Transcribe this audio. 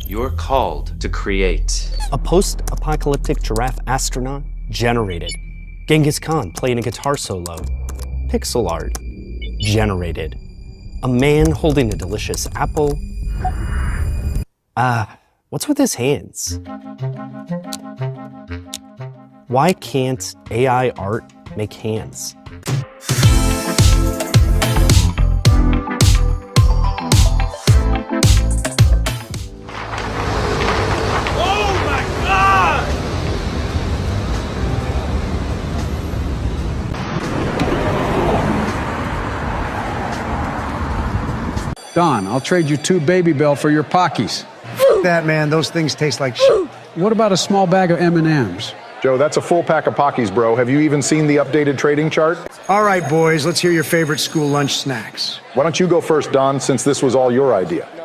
You're called to create. A post-apocalyptic giraffe astronaut generated. Genghis Khan playing a guitar solo. Pixel art generated. A man holding a delicious apple. What's with his hands? Why can't AI art make hands? Don, I'll trade you 2 Baby Bell for your Pockies. That, man, those things taste like shit. What about a small bag of M&Ms? Joe, that's a full pack of Pockies, bro. Have you even seen the updated trading chart? All right, boys, let's hear your favorite school lunch snacks. Why don't you go first, Don, since this was all your idea?